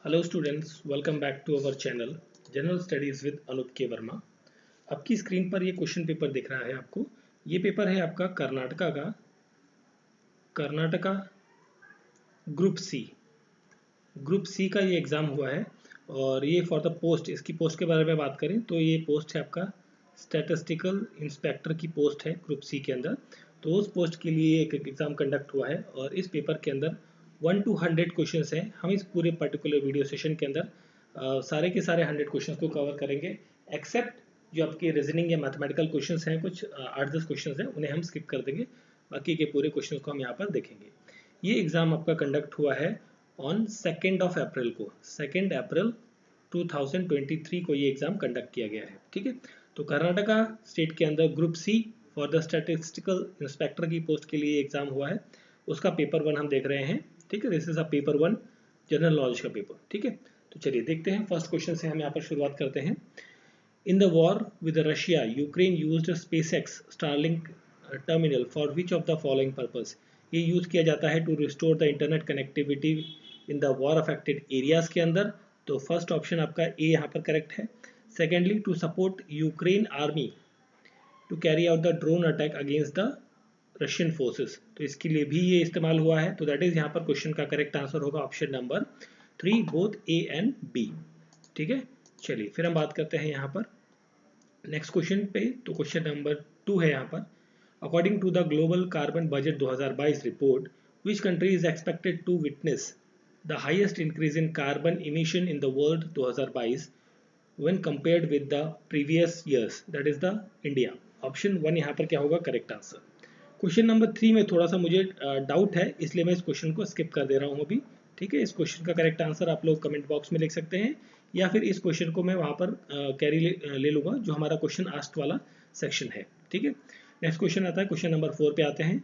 Hello students, welcome back to our channel general studies with Anoop K Verma. आपकी screen पर ये question paper दिख रहा है आपको। ये पेपर है आपका कर्नाटका ग्रुप सी का ये एग्ज़ाम हुआ है। और ये फॉर द पोस्ट, इसकी पोस्ट के बारे में बात करें तो ये पोस्ट है आपका स्टैटिस्टिकल इंस्पेक्टर की पोस्ट है ग्रुप सी के अंदर। तो उस पोस्ट के लिए एक एग्ज़ाम कंडक्ट हुआ है और इस पेपर के अंदर 1 to 100 क्वेश्चन हैं। हम इस पूरे पर्टिकुलर वीडियो सेशन के अंदर सारे के सारे 100 क्वेश्चन को कवर करेंगे, एक्सेप्ट जो आपके रीजनिंग या मैथमेटिकल क्वेश्चन हैं, कुछ 8-10 क्वेश्चन हैं, उन्हें हम स्किप कर देंगे। बाकी के पूरे क्वेश्चन को हम यहाँ पर देखेंगे। ये एग्ज़ाम आपका कंडक्ट हुआ है ऑन 2 अप्रैल को, 2 अप्रैल 2023 को ये एग्ज़ाम कंडक्ट किया गया है। ठीक है, तो कर्नाटका स्टेट के अंदर group C for the statistical inspector की पोस्ट के लिए एग्ज़ाम हुआ है। उसका पेपर 1 हम देख रहे हैं। ठीक है, this is a paper 1 general knowledge का पेपर। ठीक है, तो चलिए देखते हैं। फर्स्ट क्वेश्चन से हम यहाँ पर शुरुआत करते हैं। In the war with Russia, Ukraine used SpaceX Starlink terminal for which of the following purpose. ये यूज़ किया जाता है to restore the internet connectivity in the war affected areas के अंदर। तो फर्स्ट ऑप्शन आपका ए यहाँ पर करेक्ट है। Secondly, to support Ukraine army to carry out the drone attack against the Russian forces. तो इसके लिए भी ये इस्तेमाल हुआ है। तो दैट इज यहाँ पर क्वेश्चन का करेक्ट आंसर होगा option number 3, both A and B. ठीक है, चलिए फिर हम बात करते हैं यहाँ पर नेक्स्ट क्वेश्चन पे। तो क्वेश्चन नंबर 2 है यहाँ पर। According to the global carbon budget 2022 report, which country is expected to witness the highest increase in carbon emission in the world 2022 when compared with the previous years, that is the India। Option 1 यहाँ पर क्या होगा correct answer. Question number 3 में थोड़ा सा मुझे doubt है, इसलिए मैं इस क्वेश्चन को स्किप कर दे रहा हूँ अभी। ठीक है, इस क्वेश्चन का करेक्ट आंसर आप लोग कमेंट बॉक्स में लिख सकते हैं, या फिर इस क्वेश्चन को मैं वहाँ पर कैरी ले लूँगा जो हमारा क्वेश्चन आस्ट वाला सेक्शन है। ठीक है, नेक्स्ट क्वेश्चन आता है, क्वेश्चन नंबर 4 पे आते हैं।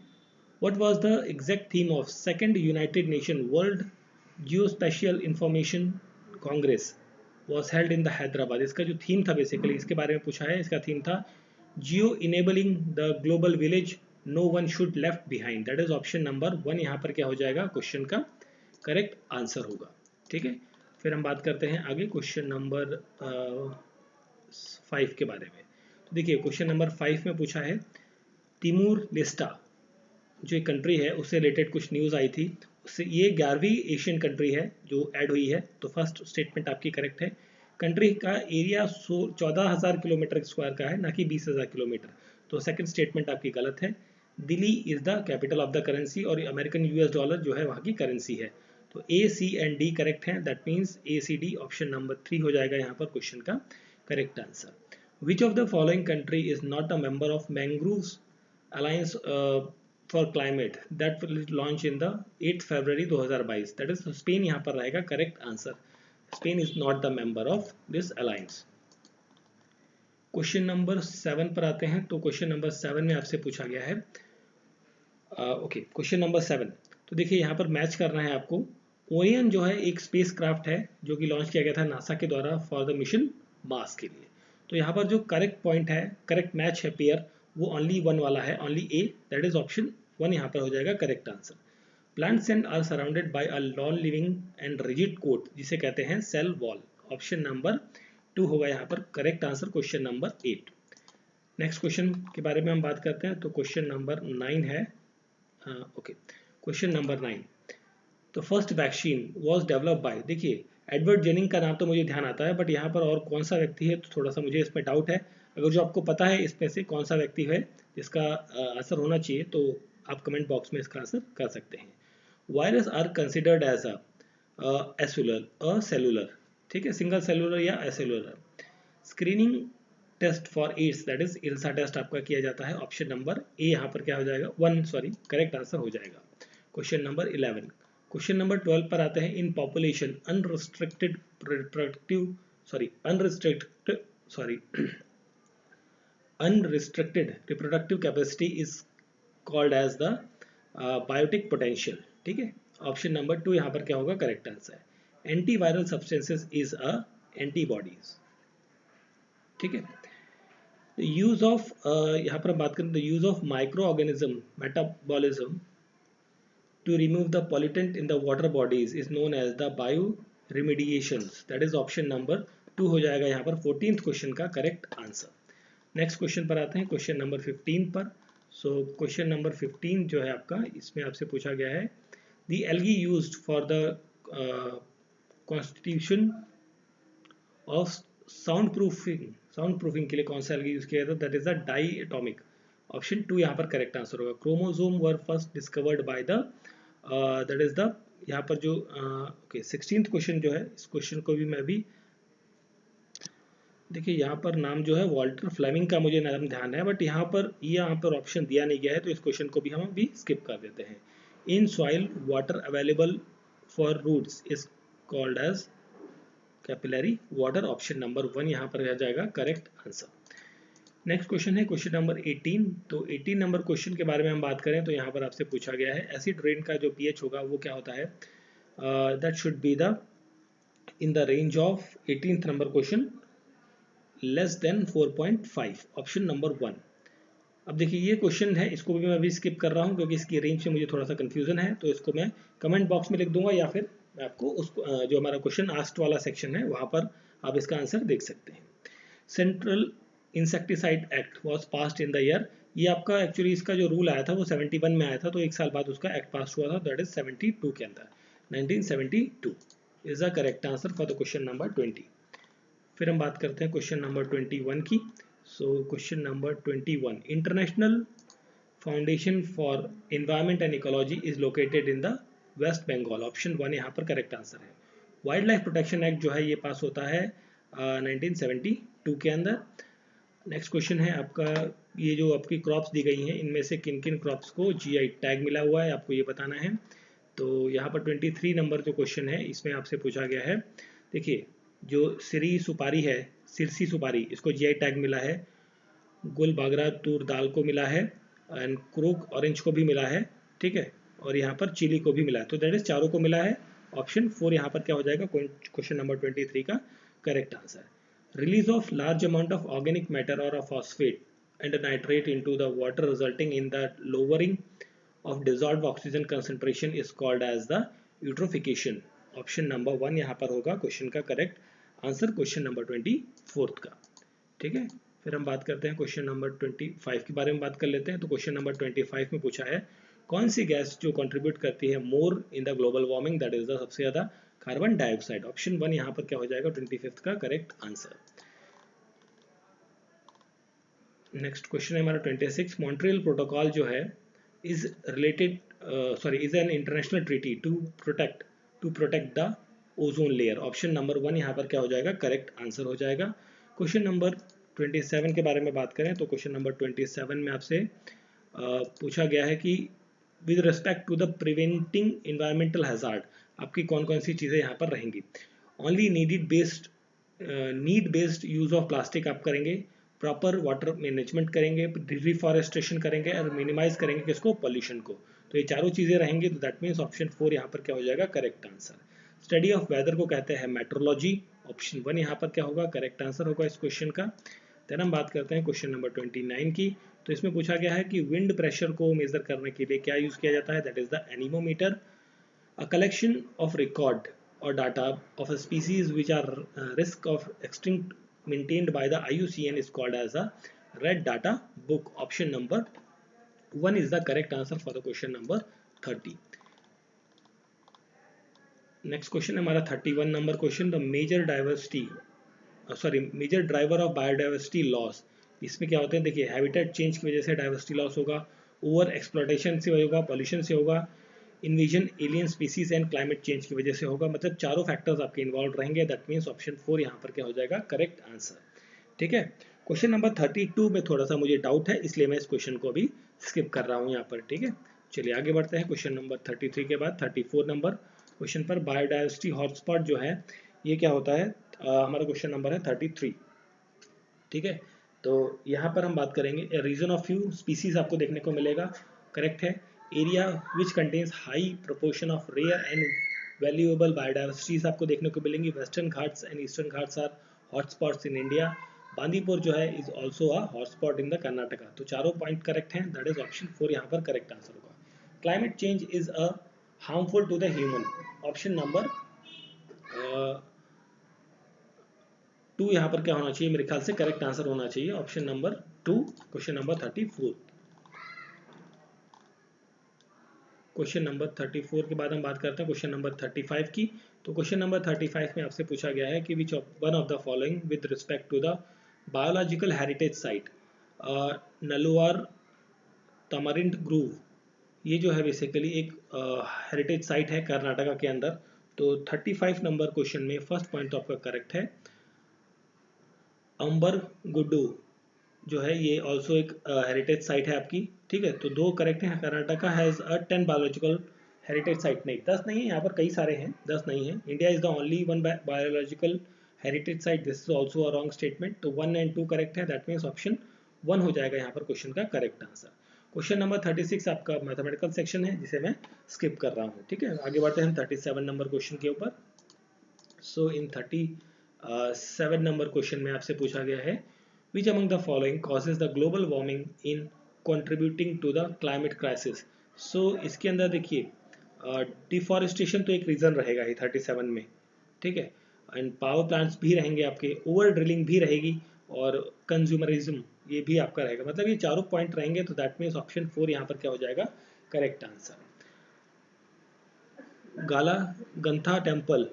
What was the exact theme of second United nation world geospatial information Congress was held in the Hyderabad. इसका जो थीम था बेसिकली इसके बारे में पूछा है। इसका थीम था geo enabling the global village, no one should left behind. That is option number 1 यहाँ पर क्या हो जाएगा क्वेश्चन का करेक्ट आंसर होगा। ठीक है, फिर हम बात करते हैं आगे क्वेश्चन नंबर 5 के बारे में। तो देखिए क्वेश्चन नंबर 5 में पूछा है तिमूर लेस्टा जो एक कंट्री है उससे रिलेटेड कुछ न्यूज़ आई थी। उससे ये 11वीं एशियन कंट्री है जो ऐड हुई है। तो फर्स्ट स्टेटमेंट आपकी करेक्ट है। कंट्री का एरिया 14,000 किलोमीटर स्क्वायर का है, ना कि 20,000 किलोमीटर। तो सेकंड स्टेटमेंट आपकी गलत है। Delhi is the capital of the currency और अमेरिकन यूएस डॉलर जो है वहाँ की करेंसी है। तो A, C and D correct हैं। That means A, C, D option number 3 हो जाएगा यहाँ पर क्वेश्चन का correct answer. Which of the following country is not a member of mangroves alliance for climate that will launch in the 8 February 2022। That is Spain यहाँ पर रहेगा correct answer. Spain is not the member of this alliance. Question number 7 पर आते हैं। तो question number 7 में आपसे पूछा गया है ओके क्वेश्चन नंबर 7। तो देखिए यहाँ पर मैच करना है आपको। ओरियन जो है एक स्पेस क्राफ्ट है जो कि लॉन्च किया गया था नासा के द्वारा फॉर द मिशन मार्स के लिए। तो यहाँ पर जो करेक्ट पॉइंट है, करेक्ट मैच है पेयर, वो ओनली 1 वाला है, only A. That is option 1 यहाँ पर हो जाएगा correct answer. Plants and are surrounded by a non living and rigid coat जिसे कहते हैं सेल वॉल। ऑप्शन नंबर 2 होगा यहाँ पर correct answer question number 8। Next question के बारे में हम बात करते हैं। तो क्वेश्चन नंबर 9 है। Okay question number 9। तो first vaccine was develop by, देखिए एडवर्ड जेनिंग का नाम तो मुझे ध्यान आता है, बट यहाँ पर और कौन सा व्यक्ति है तो थोड़ा सा मुझे इसमें डाउट है। अगर जो आपको पता है इसमें से कौन सा व्यक्ति है जिसका आंसर होना चाहिए तो आप कमेंट बॉक्स में इसका आंसर कर सकते हैं। Virus are considered as cellular, ठीक है, सिंगल सेलुलर या acellular. Screening test for AIDS that is ELISA test आपका किया जाता है। ऑप्शन नंबर ए यहाँ पर क्या हो जाएगा 1 सॉरी करेक्ट आंसर हो जाएगा क्वेश्चन नंबर 11। क्वेश्चन नंबर 12 पर आते हैं। In population unrestricted reproductive capacity is called as the biotic potential. ठीक है, ऑप्शन नंबर 2 यहाँ पर क्या होगा correct answer. Antiviral substances is a antibodies. ठीक है, यूज ऑफ यहाँ पर हम बात करें तो use of micro organism metabolism to remove the pollutant in the water bodies is known as the remediations, that is option number 2 हो जाएगा यहाँ पर 14th क्वेश्चन का करेक्ट आंसर। नेक्स्ट क्वेश्चन पर आते हैं, क्वेश्चन नंबर 15 पर। सो क्वेश्चन नंबर 15 जो है आपका, इसमें आपसे पूछा गया है the algae used for the constitution of sound proofing के लिए कौन सा एल्गी यूज किया था, that is the diatomic. Option 2 यहाँ पर करेक्ट आंसर होगा। Chromosome were first discovered by the that is the, यहाँ पर जो ओके 16th क्वेश्चन जो है, इस क्वेश्चन को भी मैं भी देखिए, यहाँ पर नाम जो है वॉल्टर फ्लेमिंग का मुझे नाम ध्यान है, बट यहाँ पर ऑप्शन दिया नहीं गया है, तो इस क्वेश्चन को भी हम अभी स्किप कर देते हैं। In soil water available for roots is called as capillary water, option number 1 यहाँ पर रह जाएगा करेक्ट आंसर। नेक्स्ट क्वेश्चन है क्वेश्चन नंबर 18। तो 18 नंबर क्वेश्चन के बारे में हम बात करें तो यहाँ पर आपसे पूछा गया है एसिड रेन का जो पीएच होगा वो क्या होता है, that should be the in the range of 18th number question less than 4.5, option number 1। अब देखिए ये क्वेश्चन है, इसको भी मैं अभी स्किप कर रहा हूँ क्योंकि इसकी रेंज से मुझे थोड़ा सा कंफ्यूजन है, तो इसको मैं कमेंट बॉक्स में लिख दूंगा या फिर मैं आपको उसको जो हमारा क्वेश्चन आस्क्ड वाला सेक्शन है वहां पर आप इसका आंसर देख सकते हैं। Central insecticide act was passed in the year, ये आपका एक्चुअली इसका जो रूल आया था वो 71 में आया था, तो एक साल बाद उसका एक्ट पास हुआ था, दैट इज 72 के अंदर, 1972 is the correct answer for the question number 20। फिर हम बात करते हैं क्वेश्चन नंबर 21 की। So question number 21, international foundation for environment and ecology is located in the West Bengal, option 1 यहाँ पर करेक्ट आंसर है। वाइल्ड लाइफ प्रोटेक्शन एक्ट जो है ये पास होता है 1972 के अंदर। नेक्स्ट क्वेश्चन है आपका, ये जो आपकी क्रॉप्स दी गई हैं इनमें से किन किन क्रॉप्स को जीआई टैग मिला हुआ है, आपको ये बताना है। तो यहाँ पर 23 नंबर जो क्वेश्चन है इसमें आपसे पूछा गया है, देखिए जो सिरी सुपारी है, सिरसी सुपारी, इसको जीआई टैग मिला है, गुल बागरा तूर दाल को मिला है, एंड क्रूक ऑरेंज को भी मिला है, ठीक है, और यहाँ पर चिली को भी मिला है, तो दैट इज चारों को मिला है। ऑप्शन 4 यहाँ पर क्या हो जाएगा क्वेश्चन नंबर 23 का correct answer. Release of large amount of organic matter or a phosphate and a nitrate into the water resulting in the lowering of dissolved oxygen concentration is called as the eutrophication, option number 1 यहाँ पर होगा question का correct answer, question number 24 का, ठीक है। फिर हम बात करते हैं क्वेश्चन नंबर 25 के बारे में बात कर लेते हैं। तो क्वेश्चन नंबर 25 में पूछा है कौन सी गैस जो कंट्रीब्यूट करती है more in the global warming, that is the सबसे ज्यादा कार्बन डाइऑक्साइड, ऑप्शन 1 यहाँ पर क्या हो जाएगा 25 का करेक्ट आंसर। नेक्स्ट क्वेश्चन है हमारा 26, मॉन्ट्रियल प्रोटोकॉल जो है is related is an international treaty to protect the ozone layer, option number 1 यहाँ पर क्या हो जाएगा करेक्ट आंसर हो जाएगा। क्वेश्चन नंबर 27 के बारे में बात करें तो क्वेश्चन नंबर 27 में आपसे पूछा गया है कि with respect to the preventing environmental hazard आपकी कौन कौन सी चीज़ें यहाँ पर रहेंगी। Only need based use of plastic आप करेंगे, प्रॉपर वाटर मैनेजमेंट करेंगे, रिफॉरेस्टेशन करेंगे और मिनिमाइज करेंगे किसको, पॉल्यूशन को, तो ये चारों चीज़ें रहेंगी, तो दैट मीन्स ऑप्शन 4 यहाँ पर क्या हो जाएगा correct answer. Study of weather को कहते हैं मेट्रोलॉजी, ऑप्शन 1 यहाँ पर क्या होगा करेक्ट आंसर होगा इस क्वेश्चन का। देन हम बात करते हैं क्वेश्चन नंबर 29 की। तो इसमें पूछा गया है कि विंड प्रेशर को मेजर करने के लिए क्या यूज किया जाता है, that is the anemometer. A collection of record or data of a species which are risk of extinct maintained by the IUCN is called as a red data book, option number 1 is the correct answer for the question number 30। Next question है हमारा 31 number question, the major driver of biodiversity loss, इसमें क्या होते हैं, देखिए habitat change की वजह से डाइवर्सिटी लॉस होगा, ओवर एक्सप्लॉयटेशन से होगा, पॉल्यूशन से होगा, invasion alien species and climate change की वजह से होगा, मतलब चारों फैक्टर्स आपके इन्वॉल्व रहेंगे, दैट मीन्स ऑप्शन 4 यहाँ पर क्या हो जाएगा करेक्ट आंसर, ठीक है। क्वेश्चन नंबर 32 में थोड़ा सा मुझे डाउट है इसलिए मैं इस क्वेश्चन को अभी स्किप कर रहा हूँ यहाँ पर, ठीक है। चलिए आगे बढ़ते हैं क्वेश्चन नंबर 33 के बाद 34 नंबर क्वेश्चन पर, बायोडाइवर्सिटी हॉटस्पॉट जो है ये क्या होता है, हमारा क्वेश्चन नंबर है 33, ठीक है। तो यहाँ पर हम बात करेंगे रीजन ऑफ फ्यू स्पीसीज आपको देखने को मिलेगा, करेक्ट है। Area which contains high proportion of rare and valuable biodiversities आपको देखने को मिलेंगी, western Ghats and eastern Ghats are hotspots in India, Bandipur जो है is also a hotspot in the Karnataka, तो चारों पॉइंट करेक्ट हैं, दैट इज ऑप्शन 4 यहाँ पर करेक्ट आंसर होगा। Climate change is a harmful to the human, option number 2 यहाँ पर क्या होना चाहिए, मेरे ख्याल से करेक्ट आंसर होना चाहिए option number 2, question number 34। Question number 34 के बाद हम बात करते हैं क्वेश्चन नंबर 35 की। तो क्वेश्चन नंबर 35 में आपसे पूछा गया है कि which one of the following with respect to the biological heritage site Nallur tamarind grove, ये जो है बेसिकली एक हेरिटेज साइट है कर्नाटका के अंदर। तो 35 नंबर क्वेश्चन में फर्स्ट पॉइंट तो आपका करेक्ट है, अंबर गुड्डू जो है ये ऑल्सो एक हेरिटेज साइट है आपकी, ठीक है। तो 2 करेक्ट है। Karnataka has 10 biological heritage site, नहीं 10 नहीं है, यहाँ पर कई सारे हैं, 10 नहीं है। India is the only one biological heritage site, this is also a wrong statement. तो 1 एंड 2 करेक्ट है, दैट मीन्स ऑप्शन 1 हो जाएगा यहाँ पर क्वेश्चन का करेक्ट आंसर। क्वेश्चन नंबर 36 आपका मैथमेटिकल सेक्शन है जिसे मैं स्किप कर रहा हूँ, ठीक है। आगे बढ़ते हैं हम 37 नंबर क्वेश्चन के ऊपर। सो इन 37 नंबर क्वेश्चन में आपसे पूछा गया है which among the following causes the global warming in contributing to the climate crisis। so इसके अंदर देखिए डिफॉरेस्टेशन तो एक रीज़न रहेगा ही 37 में, ठीक है। एंड पावर प्लांट्स भी रहेंगे आपके, ओवर ड्रिलिंग भी रहेगी और कंज्यूमरिज्म ये भी आपका रहेगा, मतलब ये चारों पॉइंट रहेंगे। तो दैट मीन्स ऑप्शन 4 यहाँ पर क्या हो जाएगा correct answer. Galaganatha temple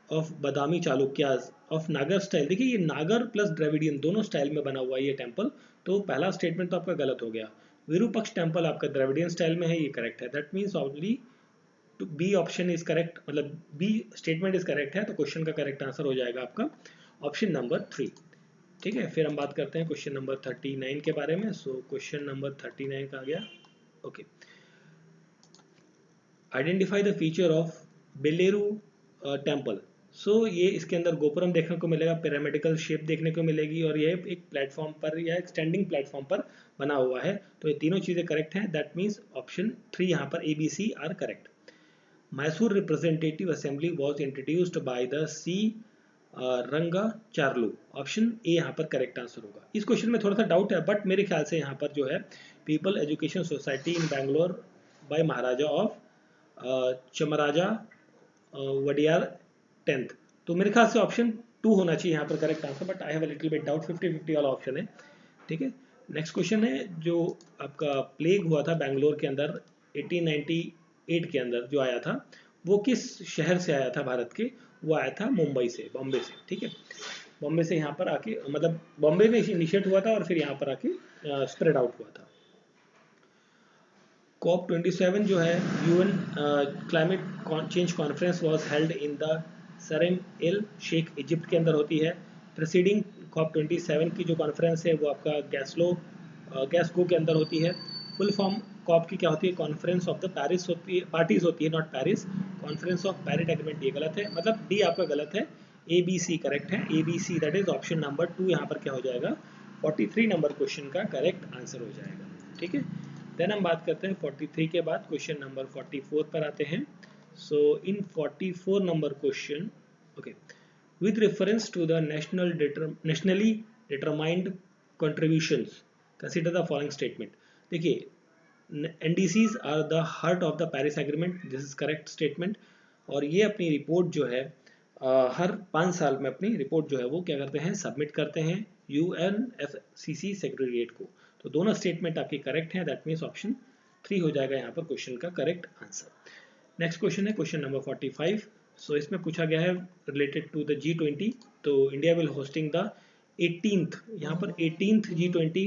of Badami Chalukyas of Nagar style, देखिए ये नागर प्लस द्रविडियन दोनों स्टाइल में बना हुआ है ये टेम्पल, तो पहला स्टेटमेंट तो आपका गलत हो गया। विरूपक्ष टेम्पल आपका द्रविडियन स्टाइल में है, ये करेक्ट है। That means only B option is correct, मतलब बी स्टेटमेंट इज करेक्ट है, तो क्वेश्चन का करेक्ट आंसर हो जाएगा आपका ऑप्शन नंबर 3, ठीक है। फिर हम बात करते हैं क्वेश्चन नंबर 39 के बारे में। सो क्वेश्चन नंबर 39 का आ गया, okay. Identify the feature of Belur temple. So ये इसके अंदर गोपुरम देखने को मिलेगा, पिरामिडिकल शेप देखने को मिलेगी और ये एक प्लेटफॉर्म पर या एक स्टैंडिंग प्लेटफॉर्म पर बना हुआ है। तो ये तीनों चीज़ें करेक्ट हैं, दैट मीन्स ऑप्शन 3 यहाँ पर A B C are correct. Mysore representative assembly was introduced by the C Rangacharlu, option A यहाँ पर करेक्ट आंसर होगा। इस क्वेश्चन में थोड़ा सा डाउट है, बट मेरे ख्याल से यहाँ पर जो है people education society in Bangalore by Maharaja of Chamaraja Wadiyar 10th, तो मेरे ख्याल से ऑप्शन 2 होना चाहिए यहाँ पर correct answer, but I have a little bit doubt, 50-50 वाला ऑप्शन है, ठीक है। नेक्स्ट क्वेश्चन है, जो आपका प्लेग हुआ था बैंगलोर के अंदर 1898 के अंदर जो आया था, वो किस शहर से आया था भारत के, वो आया था मुंबई से, बॉम्बे से, ठीक है। बॉम्बे से यहाँ पर आके, मतलब बॉम्बे में इनिशिएट हुआ था और फिर यहाँ पर आके स्प्रेड आउट हुआ था। COP27 जो है UN climate change conference was held in the शर्म एल शेख इजिप्ट के अंदर होती है। प्रेसिडिंग COP27 की जो कॉन्फ्रेंस है वो आपका गैस्गो के अंदर होती है। फुल फॉर्म COP की क्या होती है, कॉन्फ्रेंस ऑफ द पेरिस होती है, पार्टीज होती है, not Paris, conference of Paris agreement, ये गलत है, मतलब डी आपका गलत है, ए बी सी करेक्ट है। A B C that is option number 2 यहाँ पर क्या हो जाएगा 43 नंबर क्वेश्चन का करेक्ट आंसर हो जाएगा, ठीक है। देन हम बात करते हैं 43 के बाद क्वेश्चन नंबर 44 पर आते हैं। So in 44 number question, okay, with reference to the nationally determined contributions consider the following statement. देखिए NDCs are the heart of the Paris agreement, this is correct statement. और ये अपनी रिपोर्ट जो है हर 5 साल में अपनी रिपोर्ट जो है वो क्या करते हैं, सबमिट करते हैं UNFCCC सेक्रेटरीट को। तो दोनों स्टेटमेंट आपकी करेक्ट हैं, दैट मीन्स ऑप्शन 3 हो जाएगा यहाँ पर क्वेश्चन का करेक्ट आंसर। नेक्स्ट क्वेश्चन है क्वेश्चन नंबर 45। सो इसमें पूछा गया है रिलेटेड टू द G20। तो India will hosting the 18th, यहाँ पर 18th G20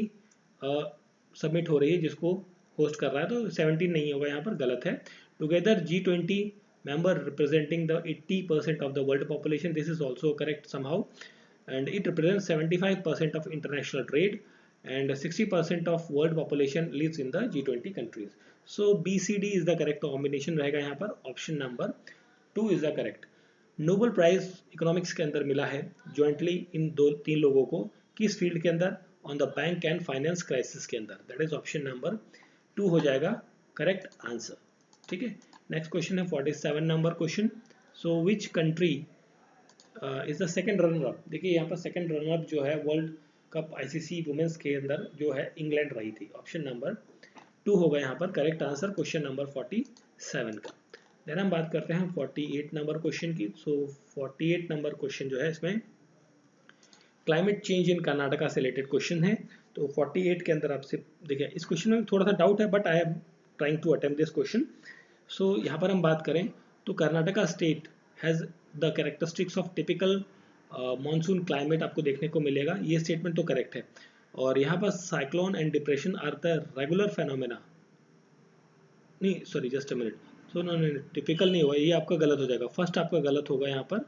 सबमिट हो रही है, जिसको होस्ट कर रहा है, तो 17 नहीं होगा, यहाँ पर गलत है। Together G20 member representing the 80% of the world population, this is also correct somehow, and it represents 75% of international trade and 60% of world population lives in the G20 countries. So BCD is the correct combination रहेगा यहाँ पर, option number 2 is the correct। Nobel prize economics के अंदर मिला है jointly इन 2-3 लोगों को, किस फील्ड के अंदर, on the bank and finance crisis के अंदर, दैट इज ऑप्शन नंबर 2 हो जाएगा करेक्ट आंसर, ठीक है। नेक्स्ट क्वेश्चन है 47 number question. So which country is the second runner up. देखिए यहाँ पर सेकंड रनर अप जो है वर्ल्ड कप ICC वुमेन्स के अंदर जो है इंग्लैंड रही थी, ऑप्शन नंबर 2 होगा यहाँ पर करेक्ट आंसर क्वेश्चन नंबर 47 का। देन हम बात करते हैं 48 नंबर क्वेश्चन की। सो 48 नंबर क्वेश्चन जो है इसमें क्लाइमेट चेंज इन कर्नाटका से रिलेटेड क्वेश्चन है। तो 48 के अंदर आपसे देखिए, इस क्वेश्चन में थोड़ा सा डाउट है but I am trying to attempt this question. So यहाँ पर हम बात करें तो Karnataka state has the characteristics of typical monsoon climate आपको देखने को मिलेगा, ये स्टेटमेंट तो करेक्ट है। और यहाँ पर cyclone and depression are the regular phenomena, नहीं sorry just a minute, so no नहीं, टिपिकल नहीं होगा, ये आपका गलत हो जाएगा, फर्स्ट आपका गलत होगा यहाँ पर।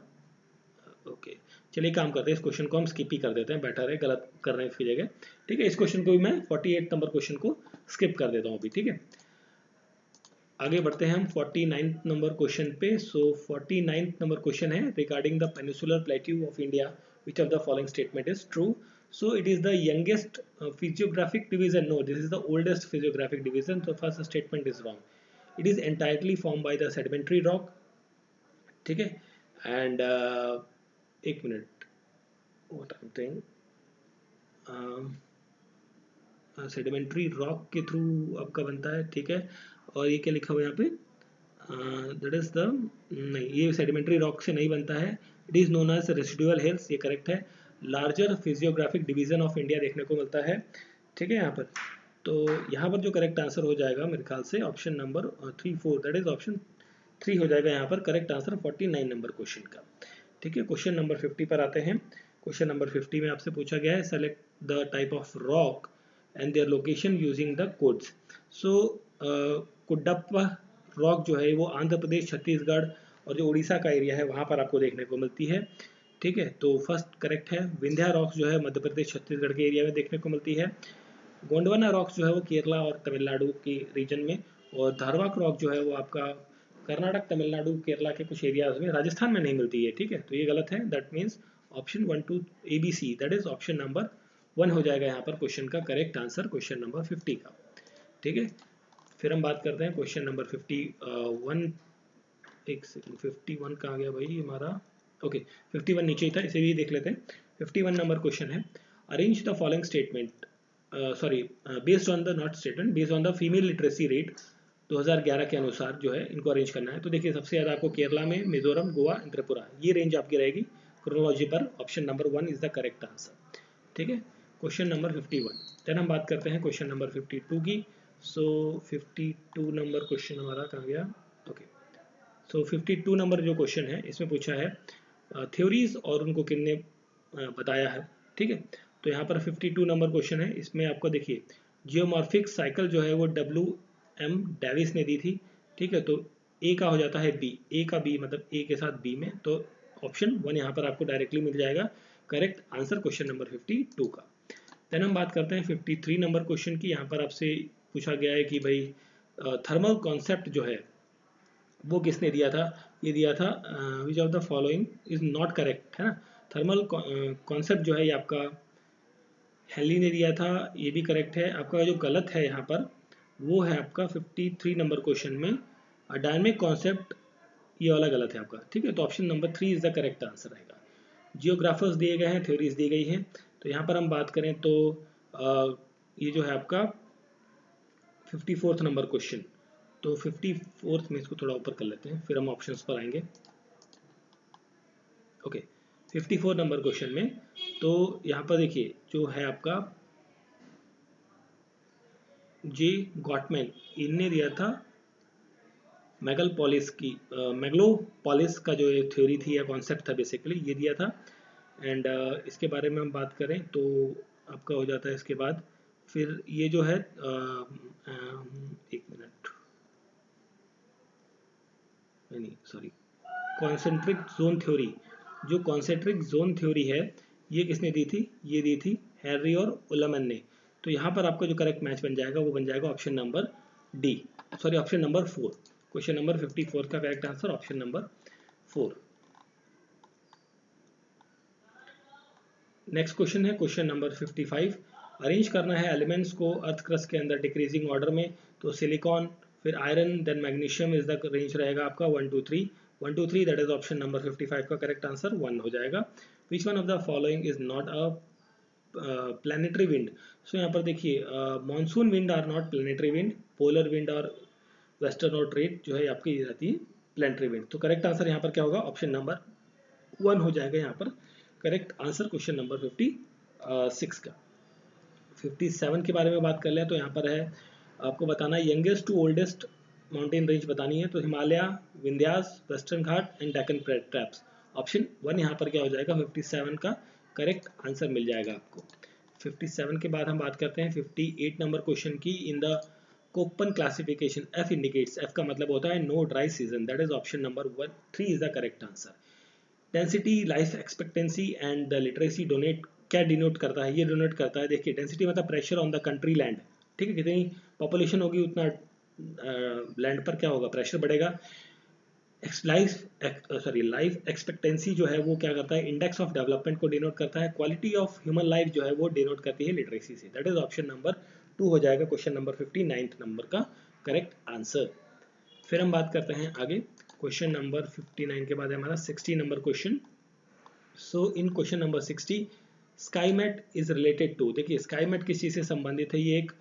ओके चलिए काम करते हैं, इस क्वेश्चन को हम स्किप ही कर देते हैं, बेटर है गलत करने की जगह। ठीक है, इस क्वेश्चन को भी मैं 48 नंबर क्वेश्चन को स्किप कर देता हूँ अभी। ठीक है, आगे बढ़ते हैं हम 49th नंबर क्वेश्चन पे। सो 49th नंबर क्वेश्चन है regarding the peninsular plateau of India, which of the following statement is true. So it is the youngest physiographic division, no this is the oldest physiographic division, so first statement is wrong. It is entirely form by the sedimentary rock. ठीक है, and एक minute, what I am saying, sedimentary rock के through आपका बनता है। ठीक है, और ये क्या लिखा हुआ है यहाँ पे, दैट इज द, नहीं ये सेडिमेंट्री रॉक से नहीं बनता है, it is known as residual hills, ये करेक्ट है। Larger physiographic division of India देखने को मिलता है। ठीक है, यहाँ पर तो यहाँ पर जो करेक्ट आंसर हो जाएगा मेरे ख्याल से option number 3 4, that is option 3 हो जाएगा यहाँ पर करेक्ट आंसर 49 नंबर क्वेश्चन का। ठीक है, क्वेश्चन नंबर 50 पर आते हैं। क्वेश्चन नंबर 50 में आपसे पूछा गया है select the type of rock and their location using the codes. So Cuddapah rock जो है वो आंध्र प्रदेश, छत्तीसगढ़ और जो उड़ीसा का एरिया है वहाँ पर आपको देखने को मिलती है। ठीक है, तो फर्स्ट करेक्ट है। विंध्या रॉक्स जो है मध्य प्रदेश, छत्तीसगढ़ के एरिया में देखने को मिलती है। गोंडवाना रॉक्स जो है वो केरला और तमिलनाडु की रीजन में, और धारवाक रॉक जो है वो आपका कर्नाटक, तमिलनाडु, केरला के कुछ एरियाज में, राजस्थान में नहीं मिलती है। ठीक है, तो ये गलत है, that means option 1 2 ABC, that is option number 1 हो जाएगा यहाँ पर क्वेश्चन का करेक्ट आंसर क्वेश्चन नंबर 50 का। ठीक है, फिर हम बात करते हैं क्वेश्चन नंबर 51। एक सेकंड, 51 कहाँ गया भाई हमारा, ओके 51 नीचे ही था, इसे भी देख लेते हैं। 51 नंबर क्वेश्चन है arrange the following statement, sorry based on the not statement, based on the female literacy rate 2011 के अनुसार जो है इनको अरेंज करना है। तो देखिए सबसे ज़्यादा आपको केरला में, मिजोरम, गोवा एंड त्रिपुरा, ये रेंज आपकी रहेगी क्रोनोलॉजी पर। Option number 1 is the correct answer. ठीक है, क्वेश्चन नंबर 51। देन हम बात करते हैं क्वेश्चन नंबर 52 की। सो 52 नंबर क्वेश्चन हमारा कहाँ गया, ओके। सो 52 नंबर जो क्वेश्चन है इसमें पूछा है थ्योरीज और उनको किसने बताया है। ठीक है, तो यहाँ पर 52 नंबर क्वेश्चन है, इसमें आपको देखिए जियोमॉर्फिक साइकिल जो है वो WM डेविस ने दी थी। ठीक है, तो ए का हो जाता है बी, ए का बी मतलब ए के साथ बी में, तो ऑप्शन 1 यहाँ पर आपको डायरेक्टली मिल जाएगा करेक्ट आंसर क्वेश्चन नंबर 52 का। देन हम बात करते हैं 53 नंबर क्वेश्चन की। यहाँ पर आपसे पूछा गया है कि भाई थर्मल कॉन्सेप्ट जो है वो किसने दिया था, ये दिया था विच of the following is not correct, है ना। थर्मल कॉन्सेप्ट जो है ये आपका हेनली ने दिया था, ये भी करेक्ट है। आपका जो गलत है यहाँ पर वो है आपका 53 नंबर क्वेश्चन में डायनेमिक कॉन्सेप्ट, ये वाला गलत है आपका। ठीक है, तो option number 3 is the correct answer रहेगा। जियोग्राफर्स दिए गए हैं, थ्योरीज दी गई हैं, तो यहाँ पर हम बात करें तो ये जो है आपका 54th नंबर क्वेश्चन, तो 54th में इसको थोड़ा ऊपर कर लेते हैं फिर हम ऑप्शंस पर आएंगे। ओके 54 नंबर क्वेश्चन में तो यहाँ पर देखिए जो है आपका जे गॉटमैन, इनने दिया था मेगलोपोलिस की, मेगलोपोलिस का जो ये थ्योरी थी या कॉन्सेप्ट था बेसिकली ये दिया था। एंड इसके बारे में हम बात करें तो आपका हो जाता है इसके बाद फिर ये जो है एक मिनट, नहीं सॉरी, कॉन्सेंट्रिक जोन थ्योरी, जो कॉन्सेंट्रिक जोन थ्योरी है ये किसने दी थी, ये दी थी हैरी और उलमन ने। तो यहाँ पर आपका जो करेक्ट मैच बन जाएगा वो बन जाएगा option number D, sorry option number 4। Question number 54 का correct answer option number 4। Next question है क्वेश्चन नंबर 55। अरेंज करना है एलिमेंट्स को अर्थ क्रस्ट के अंदर डिक्रीजिंग ऑर्डर में, तो सिलिकॉन, फिर iron, then magnesium is the range रहेगा आपका 1 2 3 1 2 3, दैट इज ऑप्शन नंबर 55 का करेक्ट आंसर 1 हो जाएगा। Which one of the following is not a planetary wind. So यहाँ पर देखिए monsoon wind are not planetary wind, polar wind और western और ट्रेड जो है आपकी रहती है प्लेनेटरी विंड। तो करेक्ट आंसर यहाँ पर क्या होगा, ऑप्शन नंबर 1 हो जाएगा यहाँ पर करेक्ट आंसर क्वेश्चन नंबर 56 का। 57 के बारे में बात कर लें तो यहाँ पर है आपको बताना youngest to oldest mountain range बतानी है, तो हिमालय, विंध्यास, वेस्टर्न घाट एंड डेक्कन ट्रैप्स। ऑप्शन 1 यहाँ पर क्या हो जाएगा 57 का करेक्ट आंसर मिल जाएगा आपको। 57 के बाद हम बात करते हैं 58 नंबर क्वेश्चन की। In the Koppen classification F indicates, F का मतलब होता है no dry season, that is option number 3 is the correct answer. Density, life expectancy and the literacy denote क्या डिनोट करता है, ये डोनेट करता है, देखिए डेंसिटी मतलब pressure on the country land, ठीक है, कितनी पॉपुलेशन होगी उतना लैंड पर क्या होगा, प्रेशर बढ़ेगा। लाइफ एक्सपेक्टेंसी जो है वो क्या करता है, इंडेक्स ऑफ डेवलपमेंट को डिनोट करता है। क्वालिटी ऑफ ह्यूमन लाइफ जो है वो डिनोट करती है लिटरेसी से, दैट इज ऑप्शन नंबर 2 हो जाएगा क्वेश्चन नंबर 59 नंबर का करेक्ट आंसर। फिर हम बात करते हैं आगे क्वेश्चन नंबर 59 के बाद हमारा 60 number question. So in question number 60 Skymet is related to, देखिए स्काईमेट किस चीज़ से संबंधित है, ये एक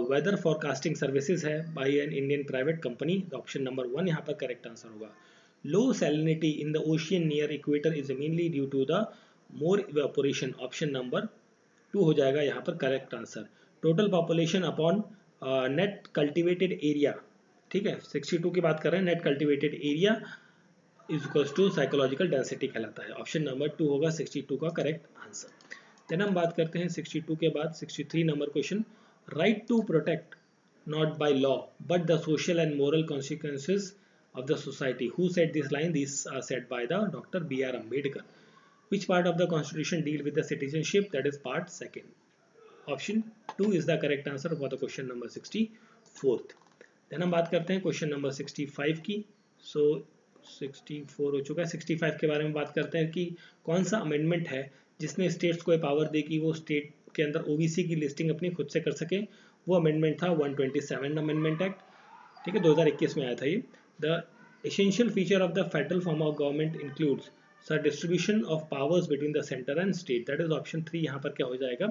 वेदर फॉरकास्टिंग सर्विसेज है by an Indian private company. Option number 1 यहाँ पर करेक्ट आंसर होगा। Low salinity in the ocean near equator is mainly due to the more evaporation, option number 2 हो जाएगा यहाँ पर correct answer. Total population upon net cultivated area, ठीक है 62 की बात कर रहे हैं, net cultivated area is equals to psychological density कहलाता है, ऑप्शन नंबर 2 होगा 62 का करेक्ट आंसर। देन हम बात करते हैं 62 के बाद 63 number question. Right to protect not by law but the social and moral consequences of the society, who said this line? These are said by the Dr. B.R. Ambedkar. Which part of the constitution deal with the citizenship? That is part 2. Option 2 is the correct answer for the question number 64th. Then हम बात करते हैं question number 65 की। सो 64 हो चुका है, 65 के बारे में बात करते हैं कि कौन सा अमेंडमेंट है जिसने स्टेट्स को पावर दी कि वो स्टेट के अंदर ओबीसी की लिस्टिंग अपनी खुद से कर सके। वो अमेंडमेंट था 127 अमेंडमेंट एक्ट, ठीक है 2021 में आया था ये। The essential feature of the federal form of government includes the distribution of powers between the center and state. That is option 3 यहाँ पर क्या हो जाएगा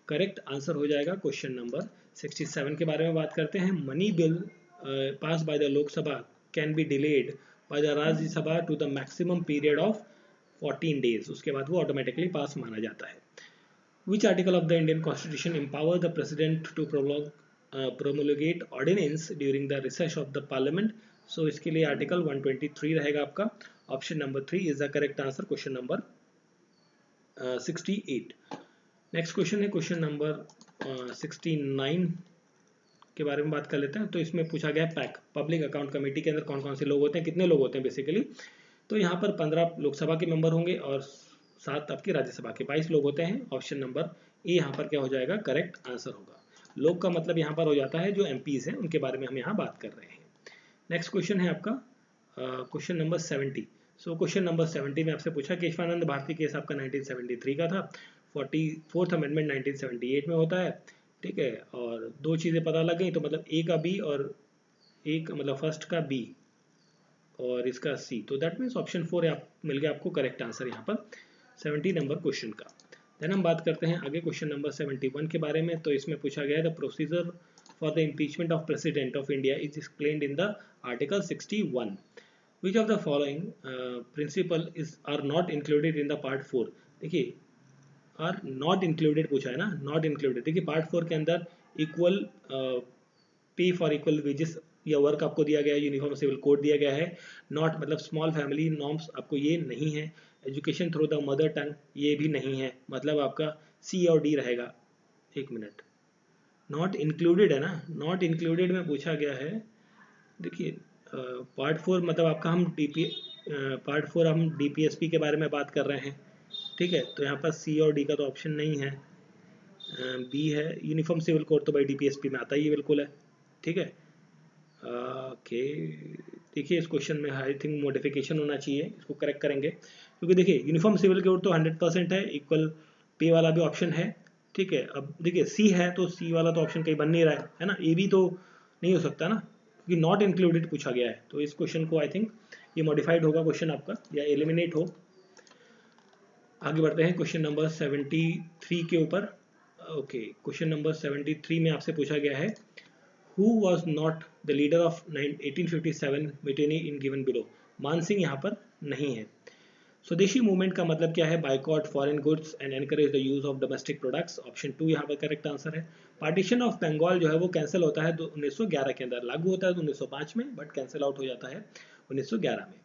करेक्ट आंसर हो जाएगा क्वेश्चन नंबर 67 के बारे में बात करते हैं। Money bill pass by the Lok Sabha can be delayed by the Rajya Sabha to the maximum period of 14 days, उसके बाद वो ऑटोमेटिकली पास माना जाता है। Which article of the Indian Constitution empower the president to promulgate ordinance during the recess of the parliament? सो इसके लिए article 123 रहेगा आपका, option number 3 is the correct answer question number 68। Next question है क्वेश्चन नंबर 69 के बारे में बात कर लेते हैं। तो इसमें पूछा गया पैक पब्लिक अकाउंट कमेटी के अंदर कौन कौन से लोग होते हैं, कितने लोग होते हैं बेसिकली, तो यहाँ पर 15 लोकसभा के मेंबर होंगे और 7 आपकी राज्यसभा के, 22 लोग होते हैं। ऑप्शन नंबर ए यहाँ पर क्या हो जाएगा करेक्ट आंसर होगा। लोग का मतलब यहाँ पर हो जाता है जो एमपीज हैं, उनके बारे में हम यहाँ बात कर रहे हैं। नेक्स्ट क्वेश्चन है आपका क्वेश्चन नंबर 70। सो क्वेश्चन नंबर 70 में आपसे पूछा केशवानंद भारती केस आपका 1973 का था, 44th अमेंडमेंट 1978 में होता है, ठीक है, और 2 चीज़ें पता लग गई, तो मतलब ए का बी और एक मतलब फर्स्ट का बी और इसका सी, तो दैट मीन्स ऑप्शन 4 मिल गया आपको करेक्ट आंसर यहाँ पर 70 नंबर क्वेश्चन का। देन हम बात करते हैं आगे क्वेश्चन नंबर 71 के बारे में। तो इसमें पूछा गया है the procedure for the impeachment of President of India is explained in the Article 61. Which of the following principle are not included in the Part 4? देखिए are not included पूछा है ना, not included। देखिए Part 4 के अंदर equal pay for equal wages या work आपको दिया गया है, यूनिफॉर्म सिविल कोड दिया गया है, नॉट मतलब स्मॉल फैमिली नॉर्म्स आपको ये नहीं है, education through the mother tongue ये भी नहीं है, मतलब आपका सी और डी रहेगा। एक मिनट, नॉट इंक्लूडेड है ना, नॉट इंक्लूडेड में पूछा गया है। देखिए पार्ट 4 मतलब आपका पार्ट 4 हम डीपीएसपी के बारे में बात कर रहे हैं, ठीक है, तो यहाँ पर सी और डी का तो ऑप्शन नहीं है, बी है। यूनिफॉर्म सिविल कोड तो भाई डीपीएसपी में आता ही बिल्कुल है, ठीक है। ओके देखिए इस क्वेश्चन में आई थिंक मॉडिफिकेशन होना चाहिए, इसको करेक्ट करेंगे, क्योंकि देखिए यूनिफॉर्म सिविल कोड तो 100% है, इक्वल पे वाला भी ऑप्शन है, ठीक है। अब देखिए सी है तो सी वाला तो ऑप्शन कहीं बन नहीं रहा है ना, ए भी तो नहीं हो सकता ना, क्योंकि नॉट इंक्लूडेड पूछा गया है, तो इस क्वेश्चन को आई थिंक ये मॉडिफाइड होगा क्वेश्चन आपका या एलिमिनेट हो। आगे बढ़ते हैं क्वेश्चन नंबर 73 के ऊपर। ओके क्वेश्चन नंबर 73 में आपसे पूछा गया है who was not the leader of 1857 mutiny in given below. Man Singh यहाँ पर नहीं है। स्वदेशी मूवमेंट का मतलब क्या है? Boycott foreign goods and encourage the use of domestic products. Option 2 यहाँ पर करेक्ट आंसर है। पार्टीशन ऑफ बंगाल जो है वो कैंसिल होता है 1911 के अंदर, लागू होता है 1905 में, बट कैंसिल आउट हो जाता है 1911 में।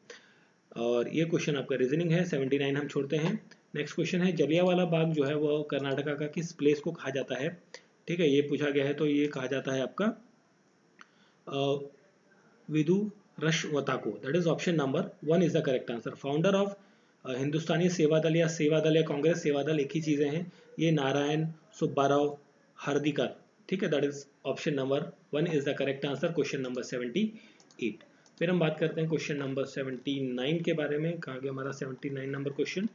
और ये क्वेश्चन आपका रीजनिंग है। 79 हम छोड़ते हैं। नेक्स्ट क्वेश्चन है, जलियांवाला बाग जो है वो कर्नाटका का किस प्लेस को कहा जाता है? ठीक है, ये पूछा गया है। तो ये कहा जाता है आपका विदुरश्वता को। That is option number 1 is the correct answer. Founder of Hindustani Seva Dal या कांग्रेस सेवा दल एक ही चीजें हैं, ये नारायण सुब्बाराव हरदीकर। ठीक है, that is option number 1 is the correct answer. Question number 78। फिर हम बात करते हैं क्वेश्चन नंबर 79 के बारे में। कहाँ गया हमारा 79 नंबर क्वेश्चन?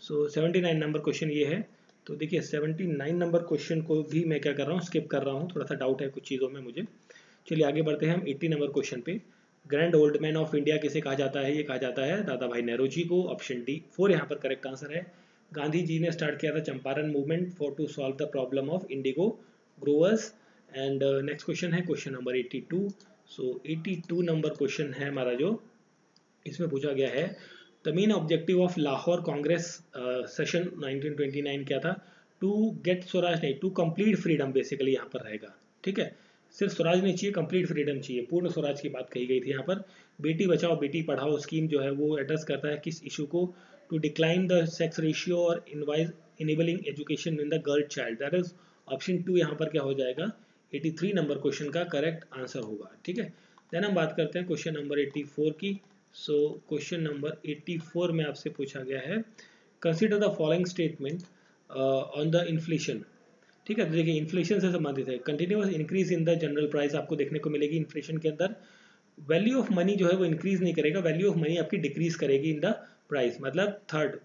सो 79 नंबर क्वेश्चन ये है। तो देखिए 79 नंबर क्वेश्चन को भी मैं क्या कर रहा हूँ, स्किप कर रहा हूँ, थोड़ा सा डाउट है कुछ चीज़ों में मुझे। चलिए आगे बढ़ते हैं हम 80 नंबर क्वेश्चन पे। Grand old man of India किसे कहा जाता है? ये कहा जाता है दादा भाई नेहरू जी को। ऑप्शन डी 4 यहाँ पर करेक्ट आंसर है। गांधी जी ने स्टार्ट किया था Champaran movement for to solve the problem of indigo growers. And next question है question number 82। So 82 number question है हमारा, जो इसमें पूछा गया है the main objective of Lahore Congress session 1929 क्या था? टू गेट स्वराज नहीं, टू कंप्लीट फ्रीडम बेसिकली यहाँ पर रहेगा। ठीक है, सिर्फ स्वराज नहीं चाहिए, कंप्लीट फ्रीडम चाहिए, पूर्ण स्वराज की बात कही गई थी यहाँ पर। बेटी बचाओ बेटी पढ़ाओ स्कीम जो है वो एड्रेस करता है किस इशू को? To decline the sex ratio और enabling education in the girl child. That is option 2 यहाँ पर क्या हो जाएगा? 83 नंबर क्वेश्चन का करेक्ट आंसर होगा। ठीक है, देन हम बात करते हैं क्वेश्चन नंबर 84 की। सो क्वेश्चन नंबर 84 में आपसे पूछा गया है consider the following statement on the inflation. ठीक है, तो देखिए इन्फ्लेशन से संबंधित है। Continuous increase in the general price आपको देखने को मिलेगी इन्फ्लेशन के अंदर। वैल्यू ऑफ मनी जो है वो इंक्रीज नहीं करेगा, वैल्यू ऑफ मनी आपकी डिक्रीज करेगी इन द प्राइस। मतलब third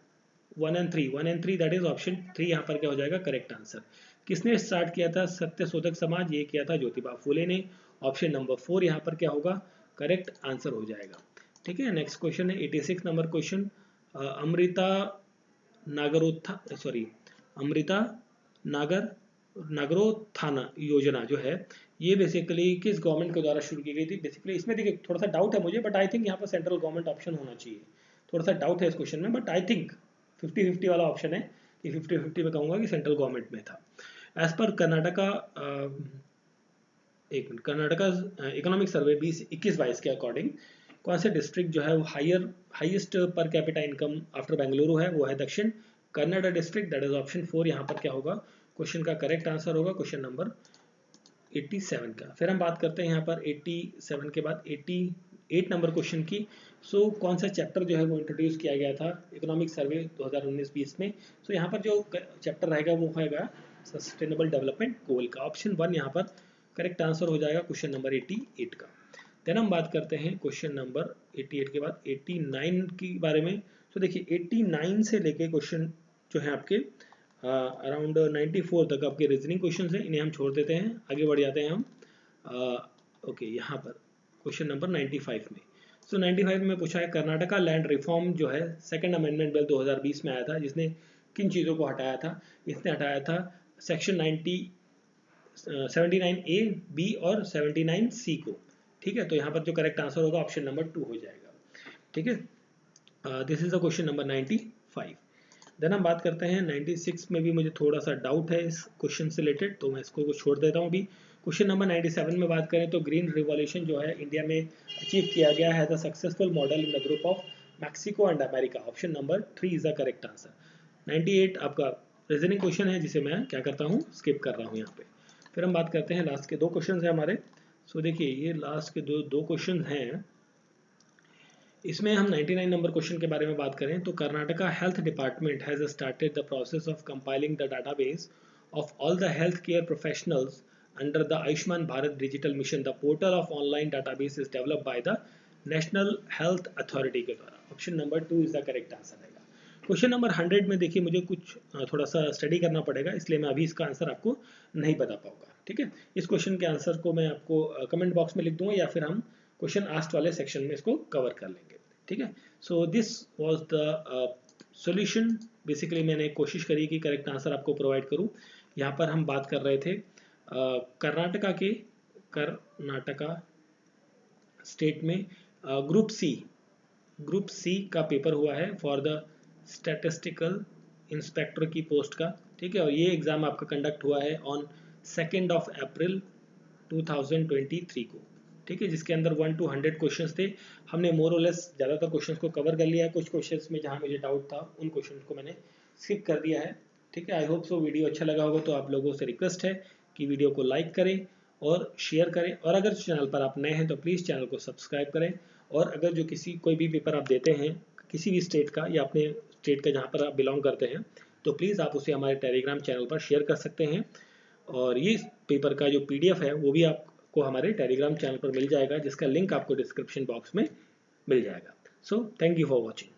1 and 3 that is option 3 यहाँ पर क्या हो जाएगा? Correct answer. किसने स्टार्ट किया था सत्यशोधक समाज? ये किया था ज्योतिबा फूले ने। ऑप्शन नंबर 4 यहाँ पर क्या होगा? करेक्ट आंसर हो जाएगा। ठीक है, नेक्स्ट क्वेश्चन है 86 नंबर क्वेश्चन। अमृता नागर नागरोत्थान योजना जो है ये बेसिकली किस गवर्नमेंट के द्वारा शुरू की गई थी? बेसिकली इसमें देखिए थोड़ा सा डाउट है मुझे, बट आई थिंक यहाँ पर सेंट्रल गवर्नमेंट ऑप्शन होना चाहिए। थोड़ा सा डाउट है इस क्वेश्चन में, बट आई थिंक 50-50 वाला ऑप्शन है कि 50-50 में कहूँगा कि सेंट्रल गवर्नमेंट में था। As per Karnataka economic survey 2021-22 के अकॉर्डिंग कौन से डिस्ट्रिक्ट जो है वो highest per capita income after Bengaluru है? वो है दक्षिण Kannada district. That is option 4 यहाँ पर क्या होगा? क्वेश्चन का करेक्ट आंसर होगा क्वेश्चन नंबर 87 का। फिर हम बात करते हैं यहाँ पर 87 के बाद 88 नंबर क्वेश्चन की। सो कौन सा चैप्टर जो है वो इंट्रोड्यूस किया गया था इकोनॉमिक सर्वे 2019-20 में? सो यहाँ पर जो चैप्टर रहेगा वो होगा सस्टेनेबल डेवलपमेंट गोल का। ऑप्शन 1 यहाँ पर करेक्ट आंसर हो जाएगा क्वेश्चन नंबर 88 का। देन हम बात करते हैं क्वेश्चन नंबर 88 के बाद 89 के बारे में। तो देखिए 89 से लेके क्वेश्चन जो है आपके अराउंड 94 तक आपके रीजनिंग क्वेश्चन हैं, इन्हें हम छोड़ देते हैं, आगे बढ़ जाते हैं हम। ओके, यहाँ पर क्वेश्चन नंबर 95 में। सो 95 में पूछा है कर्नाटका लैंड रिफॉर्म जो है सेकंड अमेंडमेंट बिल 2020 में आया था, जिसने किन चीज़ों को हटाया था? इसने हटाया था सेक्शन 79A, B और 79C को। ठीक है, तो यहाँ पर जो करेक्ट आंसर होगा ऑप्शन नंबर 2 हो जाएगा। ठीक है, this is the question number 95। Then हम बात करते हैं 96 में भी मुझे थोड़ा सा डाउट है इस क्वेश्चन से रिलेटेड, तो मैं इसको छोड़ देता हूँ अभी। क्वेश्चन नंबर 97 में बात करें तो ग्रीन रिवॉल्यूशन जो है इंडिया में अचीव किया गया है the successful model in the group of Mexico and America. Option number 3 is the correct answer. 98 आपका रीजनिंग क्वेश्चन है जिसे मैं क्या करता हूँ, स्किप कर रहा हूँ यहाँ पे। फिर हम बात करते हैं लास्ट के 2 क्वेश्चन है हमारे। सो देखिए ये लास्ट के दो क्वेश्चन हैं, इसमें हम 99 नंबर क्वेश्चन के बारे में बात करें तो Karnataka health department has started the process of compiling the database of all the health care professionals under the Ayushman Bharat digital mission. The portal of online database is developed by the national health authority के द्वारा। Option number 2 is the correct answer रहेगा। Question number 100 में देखिए मुझे कुछ थोड़ा सा study करना पड़ेगा, इसलिए मैं अभी इसका आंसर आपको नहीं बता पाऊंगा। ठीक है, इस क्वेश्चन के आंसर को मैं आपको कमेंट बॉक्स में लिख दूंगा या फिर हम क्वेश्चन आस्क्ड वाले सेक्शन में इसको कवर कर लेंगे। ठीक है, so this was the solution. Basically मैंने कोशिश करी कि करेक्ट आंसर आपको प्रोवाइड करूं। यहाँ पर हम बात कर रहे थे कर्नाटका के कर्नाटका स्टेट में ग्रुप सी का पेपर हुआ है फॉर द स्टैटिस्टिकल इंस्पेक्टर की पोस्ट का, ठीक है। और ये एग्ज़ाम आपका कंडक्ट हुआ है ऑन 2 अप्रैल 2023 को, ठीक है, जिसके अंदर 1 to 100 क्वेश्चंस थे। हमने मोर और लेस ज़्यादातर क्वेश्चंस को कवर कर लिया है। कुछ क्वेश्चंस में जहाँ मुझे डाउट था उन क्वेश्चंस को मैंने स्किप कर दिया है, ठीक है। आई होप सो वीडियो अच्छा लगा होगा। तो आप लोगों से रिक्वेस्ट है कि वीडियो को लाइक करें और शेयर करें, और अगर चैनल पर आप नए हैं तो प्लीज़ चैनल को सब्सक्राइब करें। और अगर जो कोई भी पेपर आप देते हैं किसी भी स्टेट का या अपने स्टेट का जहाँ पर आप बिलोंग करते हैं, तो प्लीज़ आप उसे हमारे टेलीग्राम चैनल पर शेयर कर सकते हैं। और ये पेपर का जो PDF है वो भी आपको हमारे टेलीग्राम चैनल पर मिल जाएगा, जिसका लिंक आपको डिस्क्रिप्शन बॉक्स में मिल जाएगा। So thank you for watching.